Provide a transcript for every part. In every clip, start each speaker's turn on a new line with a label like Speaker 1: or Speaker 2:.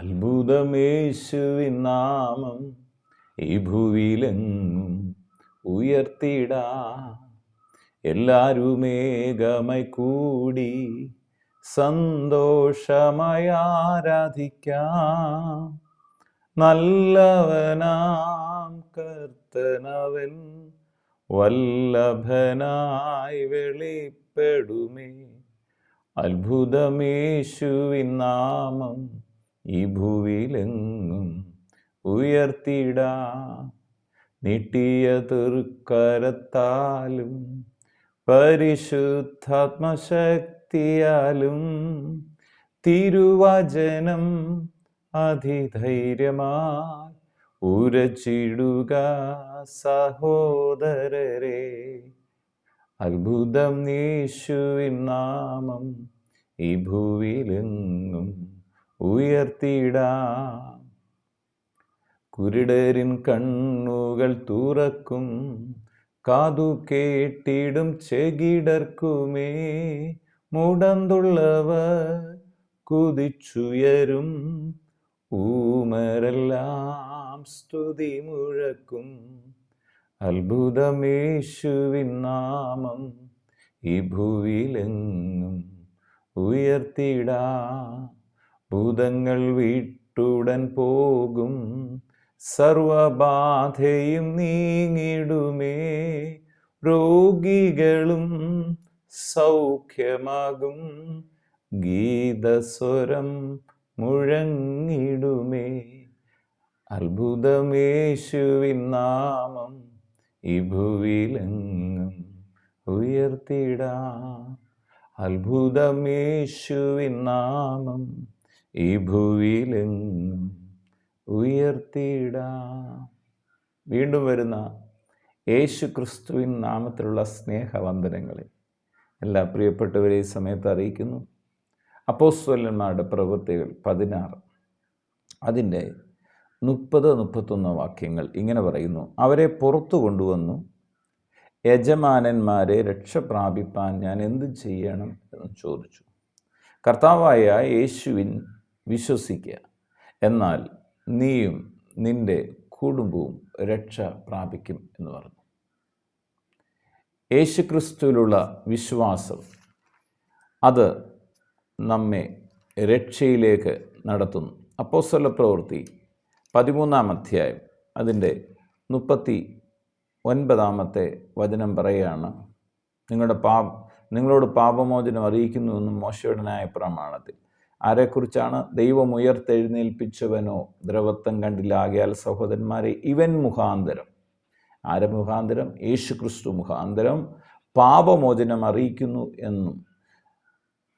Speaker 1: അത്ഭുതമേശുവിൻ നാമം ഈ ഭൂവിലെങ്ങും ഉയർത്തിടാ. എല്ലാരുമേകമായി കൂടി സന്തോഷമായി ആരാധിക്കാം. നല്ലവനാം കർത്തനവൻ വല്ലഭനായി വെളിപ്പെടുമേ. അത്ഭുതമേശുവിൻ നാമം ഈ ഭൂവിലെങ്ങും ഉയർത്തിടാ. നീട്ടിയ തൃക്കരത്താലും പരിശുദ്ധാത്മശക്തിയാലും തിരുവചനം അതിധൈര്യമായി ഉരച്ചിടുക സഹോദരരെ. അത്ഭുതം യേശുവിൻ നാമം ഈ ഭൂവിലെങ്ങും ഉയർത്തിടാ. കുരുടരിൻ കണ്ണുകൾ തുറക്കും, കാതു കേട്ടിടും ചെകിടർക്കുമേ. മുടന്തുള്ളവർ കുതിച്ചുയരും, ഊമരെല്ലാം സ്തുതി മുഴക്കും. അത്ഭുതമേശുവിൻ നാമം ഈ ഭൂവിലെങ്ങും ഉയർത്തിടാ. ഭൂതങ്ങൾ വിട്ടുടൻ പോകും, സർവബാധയും നീങ്ങിടുമേ. രോഗികളും സൗഖ്യമാകും, ഗീതസ്വരം മുഴങ്ങിടുമേ. അത്ഭുതമേശുവിൻ നാമം ഈ ഭൂവിലെങ്ങും ഉയർത്തിടാ. അത്ഭുതമേശുവിൻ നാമം ഈ ഭൂവിലെങ്ങും ഉയർത്തിടാ. വീണ്ടും വരുന്ന യേശു ക്രിസ്തുവിൻ നാമത്തിലുള്ള സ്നേഹവന്ദനങ്ങളെ എല്ലാ പ്രിയപ്പെട്ടവരെ ഈ സമയത്ത് അറിയിക്കുന്നു. അപ്പോസ്തലന്മാരുടെ പ്രവൃത്തികൾ 16 അതിൻ്റെ 30-31 വാക്യങ്ങൾ ഇങ്ങനെ പറയുന്നു. അവരെ പുറത്തു കൊണ്ടുവന്നു, യജമാനന്മാരെ രക്ഷ പ്രാപിപ്പാൻ ഞാൻ എന്ത് ചെയ്യണം എന്ന് ചോദിച്ചു. കർത്താവായ യേശുവിൻ വിശ്വസിക്കുക, എന്നാൽ നീയും നിന്റെ കുടുംബവും രക്ഷ പ്രാപിക്കും എന്ന് പറഞ്ഞു. യേശുക്രിസ്തുവിലുള്ള വിശ്വാസം അത് നമ്മെ രക്ഷയിലേക്ക് നടത്തുന്നു. അപ്പോസ്തലപ്രവൃത്തി 13-ാം അധ്യായം അതിൻ്റെ 39-ാമത്തെ വചനം പറയുകയാണ്, നിങ്ങളോട് പാപമോചനം അറിയിക്കുന്നുവെന്നും മോശയുടെ ന്യായപ്രമാണത്തിൽ. ആരെക്കുറിച്ചാണ്? ദൈവം ഉയർത്തെഴുന്നേൽപ്പിച്ചവനോ ദ്രവത്വം കണ്ടില്ല. ആകയാൽ സഹോദരന്മാരെ, ഇവൻ മുഖാന്തരം, ആരെ മുഖാന്തരം? യേശുക്രിസ്തു മുഖാന്തരം പാപമോചനം അറിയിക്കുന്നു എന്നും.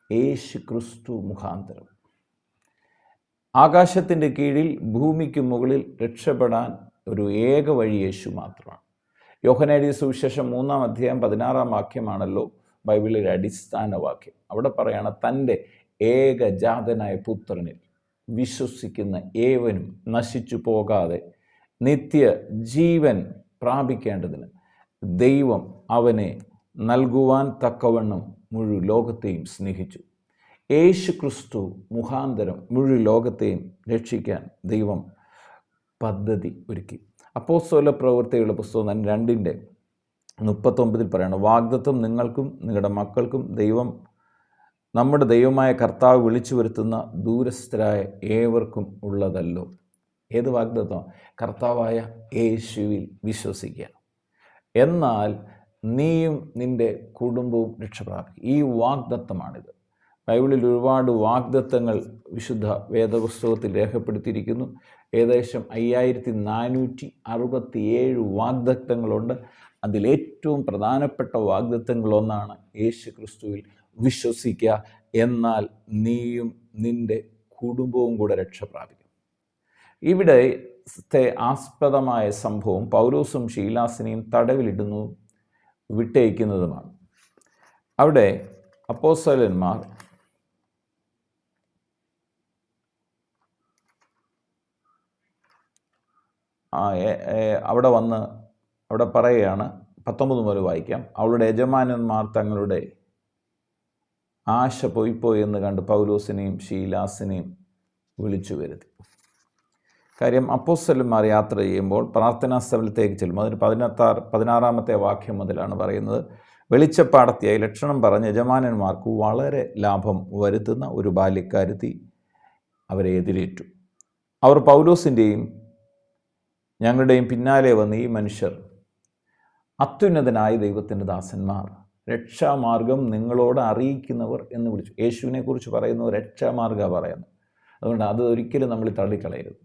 Speaker 1: യേശുക്രിസ്തു മുഖാന്തരം ആകാശത്തിൻ്റെ കീഴിൽ ഭൂമിക്ക് മുകളിൽ രക്ഷപ്പെടാൻ ഒരു ഏക വഴി യേശു മാത്രമാണ്. യോഹന്നാൻ എഴുതിയ സുവിശേഷം 3-ാം അധ്യായം 16-ാം വാക്യമാണല്ലോ ബൈബിളിലെ അടിസ്ഥാന വാക്യം. അവിടെ പറയാണ്, തൻ്റെ ഏകജാതനായ പുത്രനിൽ വിശ്വസിക്കുന്ന ഏവനും നശിച്ചു പോകാതെ നിത്യ ജീവൻ പ്രാപിക്കേണ്ടതിന് ദൈവം അവനെ നൽകുവാൻ തക്കവണ്ണം മുഴു ലോകത്തെയും സ്നേഹിച്ചു. യേശു ക്രിസ്തു മുഖാന്തരം മുഴു ലോകത്തെയും രക്ഷിക്കാൻ ദൈവം പദ്ധതി ഒരുക്കി. അപ്പോസ്തല പ്രവൃത്തികളുടെ പുസ്തകം 2-ന്റെ-39 പറയണം, വാഗ്ദത്തം നിങ്ങൾക്കും നിങ്ങളുടെ മക്കൾക്കും നമ്മുടെ ദൈവമായ കർത്താവ് വിളിച്ചു വരുത്തുന്ന ദൂരസ്ഥരായ ഏവർക്കും ഉള്ളതല്ലോ. ഏത് വാഗ്ദത്തം? കർത്താവായ യേശുവിൽ വിശ്വസിക്കുക, എന്നാൽ നീയും നിന്റെ കുടുംബവും രക്ഷപ്രാപിക്കും. ഈ വാഗ്ദത്തമാണിത്. ബൈബിളിൽ ഒരുപാട് വാഗ്ദത്തങ്ങൾ വിശുദ്ധ വേദപുസ്തകത്തിൽ രേഖപ്പെടുത്തിയിരിക്കുന്നു. ഏകദേശം 5467 വാഗ്ദത്തങ്ങളുണ്ട്. അതിലേറ്റവും പ്രധാനപ്പെട്ട വാഗ്ദത്തങ്ങളൊന്നാണ് യേശു ക്രിസ്തുവിൽ വിശ്വസിക്കുക, എന്നാൽ നീയും നിന്റെ കുടുംബവും കൂടെ രക്ഷപ്രാപിക്കും. ഇവിടത്തെ ആസ്പദമായ സംഭവം പൗലോസും ശീലാസിനെയും തടവിലിടുന്നു വിട്ടയക്കുന്നതുമാണ്. അവിടെ അപ്പോസ്തലന്മാർ അവിടെ പറയുകയാണ്, 19 മുതൽ വായിക്കാം. അവളുടെ യജമാനന്മാർ തങ്ങളുടെ ആശ പോയിപ്പോയി എന്ന് കണ്ട് പൗലോസിനെയും ശീലാസിനെയും വിളിച്ചു വരുത്തി. കാര്യം അപ്പോസ്തലന്മാർ യാത്ര ചെയ്യുമ്പോൾ പ്രാർത്ഥനാ സ്ഥലത്തേക്ക് ചെല്ലും. അതിന് 16 വാക്യം മുതലാണ് പറയുന്നത്. വെളിച്ചപ്പാടത്തിയായി ലക്ഷണം പറഞ്ഞ യജമാനന്മാർക്ക് വളരെ ലാഭം വരുത്തുന്ന ഒരു ബാല്യക്കാരുത്തി അവരെ എതിരേറ്റു. അവർ പൗലോസിൻ്റെയും ഞങ്ങളുടെയും പിന്നാലെ വന്ന്, ഈ മനുഷ്യർ അത്യുന്നതനായ ദൈവത്തിൻ്റെ ദാസന്മാർ, രക്ഷാമാർഗം നിങ്ങളോട് അറിയിക്കുന്നവർ എന്ന് വിളിച്ചു. യേശുവിനെ കുറിച്ച് പറയുന്നത് രക്ഷാമാർഗ്ഗമാണ് പറയുന്നത്. അതുകൊണ്ട് അത് ഒരിക്കലും നമ്മൾ തള്ളിക്കളയരുത്.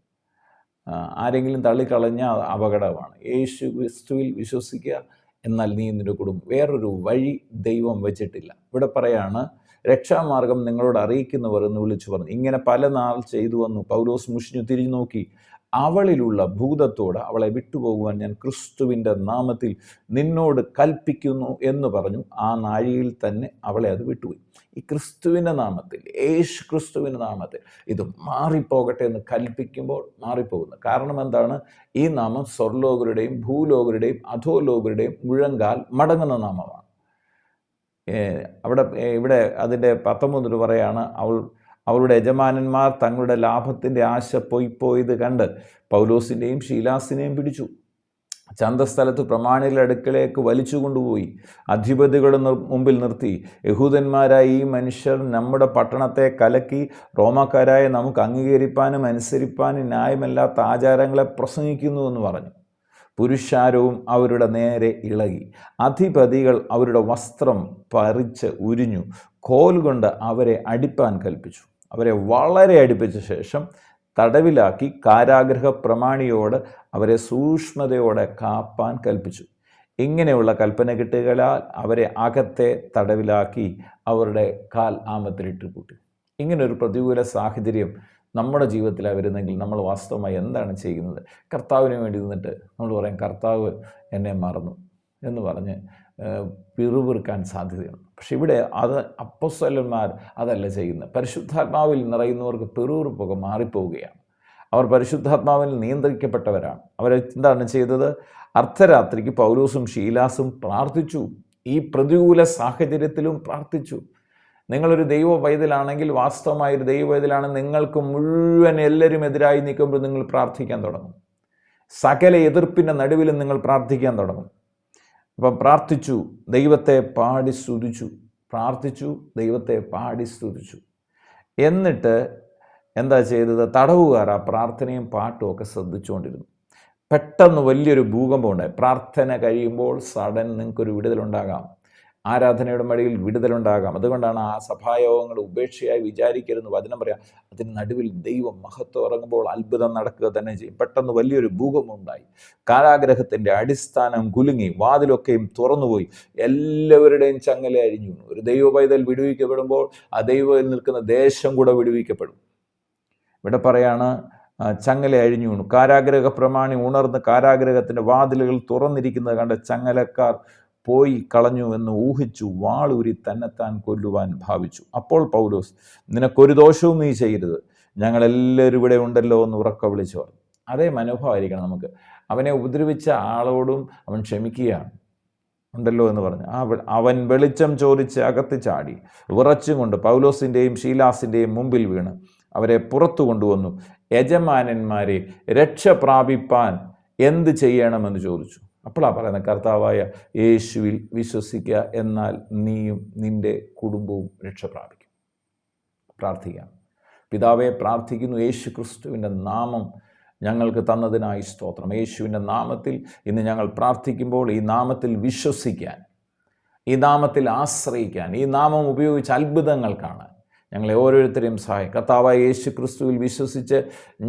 Speaker 1: ആരെങ്കിലും തള്ളിക്കളഞ്ഞാൽ അപകടമാണ്. യേശു ക്രിസ്തുവിൽ വിശ്വസിക്കുക, എന്നാൽ നീ നിൻ്റെ കുടുംബം. വേറൊരു വഴി ദൈവം വെച്ചിട്ടില്ല. ഇവിടെ പറയാണ്, രക്ഷാമാർഗം നിങ്ങളോട് അറിയിക്കുന്നവർ എന്ന് വിളിച്ചു പറഞ്ഞു. ഇങ്ങനെ പല നാൾ ചെയ്തു വന്നു. പൗലോസ് മുഷിഞ്ഞു തിരിഞ്ഞു നോക്കി, അവളിലുള്ള ഭൂതത്തോട് അവളെ വിട്ടുപോകുവാൻ ഞാൻ ക്രിസ്തുവിൻ്റെ നാമത്തിൽ നിന്നോട് കൽപ്പിക്കുന്നു എന്ന് പറഞ്ഞു. ആ നാഴികയിൽ തന്നെ അവളെ അത് വിട്ടുപോയി. ഈ ക്രിസ്തുവിൻ്റെ നാമത്തിൽ, യേശു ക്രിസ്തുവിൻ്റെ നാമത്തിൽ ഇത് മാറിപ്പോകട്ടെ എന്ന് കൽപ്പിക്കുമ്പോൾ മാറിപ്പോകുന്നു. കാരണം എന്താണ്? ഈ നാമം സ്വർലോകരുടെയും ഭൂലോകരുടെയും അധോലോകരുടെയും മുഴങ്കാൽ മടങ്ങുന്ന നാമമാണ്. ഇവിടെ അതിൻ്റെ 19 പറയാണ്, അവളുടെ യജമാനന്മാർ തങ്ങളുടെ ലാഭത്തിൻ്റെ ആശ പോയത് കണ്ട് പൗലോസിൻ്റെയും ശീലാസിനെയും പിടിച്ചു. ചന്തസ്ഥലത്ത് പ്രമാണികളുടെ അടുക്കലേക്ക് വലിച്ചു കൊണ്ടുപോയി അധിപതികളുടെ മുമ്പിൽ നിർത്തി, യഹൂദന്മാരായ ഈ മനുഷ്യർ നമ്മുടെ പട്ടണത്തെ കലക്കി റോമാക്കാരായ നമുക്ക് അംഗീകരിപ്പാനും അനുസരിപ്പാനും ന്യായമല്ലാത്ത ആചാരങ്ങളെ പ്രസംഗിക്കുന്നു എന്ന് പറഞ്ഞു. പുരുഷാരവും അവരുടെ നേരെ ഇളകി. അധിപതികൾ അവരുടെ വസ്ത്രം പറിച്ച് ഉരിഞ്ഞു കോൽ കൊണ്ട് അവരെ അടിപ്പാൻ കൽപ്പിച്ചു. അവരെ വളരെ അടിപ്പിച്ച ശേഷം തടവിലാക്കി കാരാഗൃഹ പ്രമാണിയോട് അവരെ സൂക്ഷ്മതയോടെ കാപ്പാൻ കൽപ്പിച്ചു. ഇങ്ങനെയുള്ള കൽപ്പന കിട്ടുകയാൽ അവരെ അകത്തെ തടവിലാക്കി അവരുടെ കാൽ ആമത്തിലിട്ട് പൂട്ടി. ഇങ്ങനൊരു പ്രതികൂല സാഹചര്യം നമ്മുടെ ജീവിതത്തിലാണ് വരുന്നെങ്കിൽ നമ്മൾ വാസ്തവമായി എന്താണ് ചെയ്യുന്നത്? കർത്താവിന് വേണ്ടി നിന്നിട്ട് നമ്മൾ പറയും, കർത്താവ് എന്നെ മറന്നു എന്ന് പറഞ്ഞ് പിറുപിറുക്കാൻ സാധ്യതയുണ്ട്. പക്ഷെ ഇവിടെ അപ്പോസ്തലന്മാർ അതല്ല ചെയ്യുന്നത്. പരിശുദ്ധാത്മാവിൽ നിറയുന്നവർക്ക് പിറുപിറുപ്പൊക്കെ മാറിപ്പോവുകയാണ്. അവർ പരിശുദ്ധാത്മാവിൽ നിയന്ത്രിക്കപ്പെട്ടവരാണ്. അവരെന്താണ് ചെയ്തത്? അർദ്ധരാത്രിക്ക് പൗലോസും ശീലാസും പ്രാർത്ഥിച്ചു. ഈ പ്രതികൂല സാഹചര്യത്തിലും പ്രാർത്ഥിച്ചു. നിങ്ങളൊരു ദൈവ പൈതലാണെങ്കിൽ, വാസ്തവമായൊരു ദൈവ പൈതലാണ്, നിങ്ങൾക്ക് മുഴുവൻ എല്ലാവരും എതിരായി നിൽക്കുമ്പോൾ നിങ്ങൾ പ്രാർത്ഥിക്കാൻ തുടങ്ങും. സകല എതിർപ്പിൻ്റെ നടുവിലും നിങ്ങൾ പ്രാർത്ഥിക്കാൻ തുടങ്ങും. അപ്പം പ്രാർത്ഥിച്ചു, ദൈവത്തെ പാടി സ്തുതിച്ചു. എന്നിട്ട് എന്താ ചെയ്തത്? തടവുകാർ ആ പ്രാർത്ഥനയും പാട്ടും ഒക്കെ ശ്രദ്ധിച്ചുകൊണ്ടിരുന്നു. പെട്ടെന്ന് വലിയൊരു ഭൂകമ്പം ഉണ്ടായി. പ്രാർത്ഥന കഴിയുമ്പോൾ സഡൻ നിങ്ങൾക്കൊരു വിടുതലുണ്ടാകാം. ആരാധനയുടെ മടിയിൽ വിടുതലുണ്ടാകാം. അതുകൊണ്ടാണ് ആ സഭായോഗങ്ങൾ ഉപേക്ഷയായി വിചാരിക്കരുതെന്ന് വചനം പറയാം. അതിന് നടുവിൽ ദൈവം മഹത്വം ഇറങ്ങുമ്പോൾ അത്ഭുതം നടക്കുക തന്നെ ചെയ്യും. പെട്ടെന്ന് വലിയൊരു ഭൂകമ്പം ഉണ്ടായി. കാരാഗൃഹത്തിൻ്റെ അടിസ്ഥാനം കുലുങ്ങി, വാതിലൊക്കെയും തുറന്നുപോയി, എല്ലാവരുടെയും ചങ്ങല അരിഞ്ഞു. ഒരു ദൈവ പൈതൽ വിടുവിക്കപ്പെടുമ്പോൾ ആ ദൈവത്തിൽ നിൽക്കുന്ന ദേശം കൂടെ വിടുവിക്കപ്പെടും. ഇവിടെ പറയാണ്, ചങ്ങല അഴിഞ്ഞു വീണു. കാരാഗൃഹ പ്രമാണി ഉണർന്ന് കാരാഗൃഹത്തിൻ്റെ വാതിലുകൾ തുറന്നിരിക്കുന്നത് കണ്ട് ചങ്ങലക്കാർ പോയി കളഞ്ഞു എന്ന് ഊഹിച്ചു വാളൂരി തന്നെത്താൻ കൊല്ലുവാൻ ഭാവിച്ചു. അപ്പോൾ പൗലോസ്, നിനക്കൊരു ദോഷവും നീ ചെയ്യരുത്, ഞങ്ങളെല്ലാവരും ഇവിടെ ഉണ്ടല്ലോ എന്ന് ഉറക്കെ വിളിച്ചു പറഞ്ഞു. അതേ മനോഭാവമായിരിക്കണം നമുക്ക്. അവനെ ഉപദ്രവിച്ച ആളോടും അവൻ ക്ഷമിക്കുകയാണ്, ഉണ്ടല്ലോ എന്ന് പറഞ്ഞു. അവൻ വെളിച്ചം ചോദിച്ച് അകത്ത് ചാടി വിറച്ചും കൊണ്ട് പൗലോസിൻ്റെയും ശീലാസിൻ്റെയും മുമ്പിൽ വീണ് അവരെ പുറത്തു കൊണ്ടുവന്നു. യജമാനന്മാരെ, രക്ഷ പ്രാപിപ്പാൻ എന്ത് ചെയ്യണമെന്ന് ചോദിച്ചു. അപ്പോഴാണ് പറയുന്നത്, കർത്താവായ യേശുവിൽ വിശ്വസിക്കുക, എന്നാൽ നീയും നിൻ്റെ കുടുംബവും രക്ഷ പ്രാപിക്കും. പ്രാർത്ഥിക്കാം. പിതാവെ, പ്രാർത്ഥിക്കുന്നു, യേശു ക്രിസ്തുവിൻ്റെ നാമം ഞങ്ങൾക്ക് തന്നതിനായി സ്തോത്രം. യേശുവിൻ്റെ നാമത്തിൽ ഇന്ന് ഞങ്ങൾ പ്രാർത്ഥിക്കുമ്പോൾ ഈ നാമത്തിൽ വിശ്വസിക്കാൻ, ഈ നാമത്തിൽ ആശ്രയിക്കാൻ, ഈ നാമം ഉപയോഗിച്ച് അത്ഭുതങ്ങൾ കാണാൻ ഞങ്ങളെ ഓരോരുത്തരെയും സഹായിക്കും. കർത്താവായ യേശു ക്രിസ്തുവിൽ വിശ്വസിച്ച്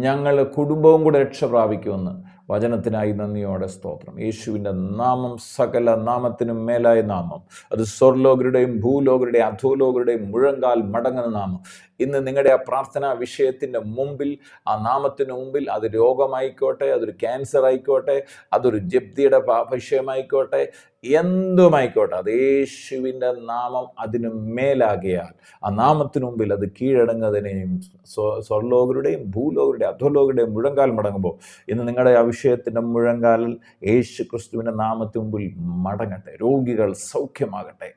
Speaker 1: ഞങ്ങളുടെ കുടുംബവും കൂടെ രക്ഷ പ്രാപിക്കുമെന്ന് വചനത്തിനായി നന്ദിയോടെ സ്തോത്രം. യേശുവിൻ്റെ നാമം സകല നാമത്തിനും മേലായ നാമം. അത് സ്വർലോകരുടെയും ഭൂലോകരുടെയും അധോലോകരുടെയും മുഴങ്കാൽ മടങ്ങുന്ന നാമം. ഇന്ന് നിങ്ങളുടെ ആ പ്രാർത്ഥനാ വിഷയത്തിൻ്റെ മുമ്പിൽ, ആ നാമത്തിന് മുമ്പിൽ, അത് രോഗമായിക്കോട്ടെ, അതൊരു ക്യാൻസർ ആയിക്കോട്ടെ, അതൊരു ജപ്തിയുടെ വിഷയമായിക്കോട്ടെ, എന്തുമായിക്കോട്ടെ, അത് യേശുവിൻ്റെ നാമം അതിന് മേലാകിയാൽ ആ നാമത്തിനു മുമ്പിൽ അത് കീഴടങ്ങുന്നതിനെയും സ്വർലോകരുടെയും ഭൂലോകരുടെയും അധോലോകരുടെയും മുഴങ്കാൽ മടങ്ങുമ്പോൾ ഇന്ന് നിങ്ങളുടെ ആ വിഷയത്തിൻ്റെ മുഴങ്കാലിൽ യേശു ക്രിസ്തുവിൻ്റെ നാമത്തിന് മുമ്പിൽ മടങ്ങട്ടെ. രോഗികൾ സൗഖ്യമാകട്ടെ,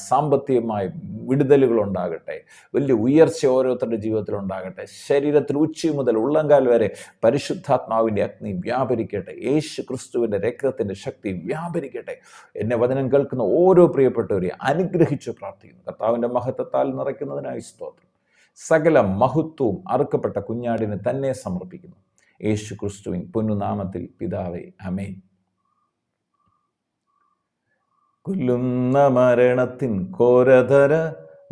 Speaker 1: സാമ്പത്തികമായി വിടുതലുകൾ ഉണ്ടാകട്ടെ, വലിയ ഉയർച്ച ഓരോരുത്തരുടെ ജീവിതത്തിൽ ഉണ്ടാകട്ടെ. ശരീരത്തിൽ ഉച്ചി മുതൽ ഉള്ളങ്കാൽ വരെ പരിശുദ്ധാത്മാവിൻ്റെ അഗ്നി വ്യാപരിക്കട്ടെ. യേശു ക്രിസ്തുവിൻ്റെ രക്തത്തിൻ്റെ ശക്തി വ്യാപരിക്കട്ടെ. എന്നെ വചനം കേൾക്കുന്ന ഓരോ പ്രിയപ്പെട്ടവരെ അനുഗ്രഹിച്ച് പ്രാർത്ഥിക്കുന്നു. കർത്താവിൻ്റെ മഹത്വത്താൽ നിറയ്ക്കുന്നതിനായി സ്തോത്രം. സകല മഹത്വവും അറുക്കപ്പെട്ട കുഞ്ഞാടിന് തന്നെ സമർപ്പിക്കുന്നു. യേശു ക്രിസ്തുവിൻ പൊന്നുനാമത്തിൽ പിതാവേ, ആമേൻ. കൊല്ലുന്ന മരണത്തിൻ കോരധര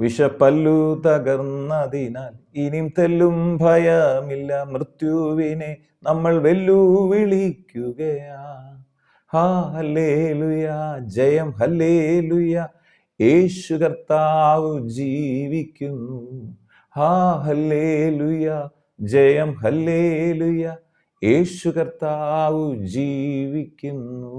Speaker 1: വിഷപ്പല്ലു തകർന്നതിനാൽ ഇനിയും തെല്ലും ഭയമില്ല. മൃത്യുവിനെ നമ്മൾ വെല്ലുവിളിക്കുകയാ. ഹല്ലേലൂയ, ജയം ഹല്ലേലൂയ. യേശു കർത്താവ് ജീവിക്കുന്നു. ഹല്ലേലൂയ, ജയം ഹല്ലേലൂയ. യേശു കർത്താവ് ജീവിക്കുന്നു.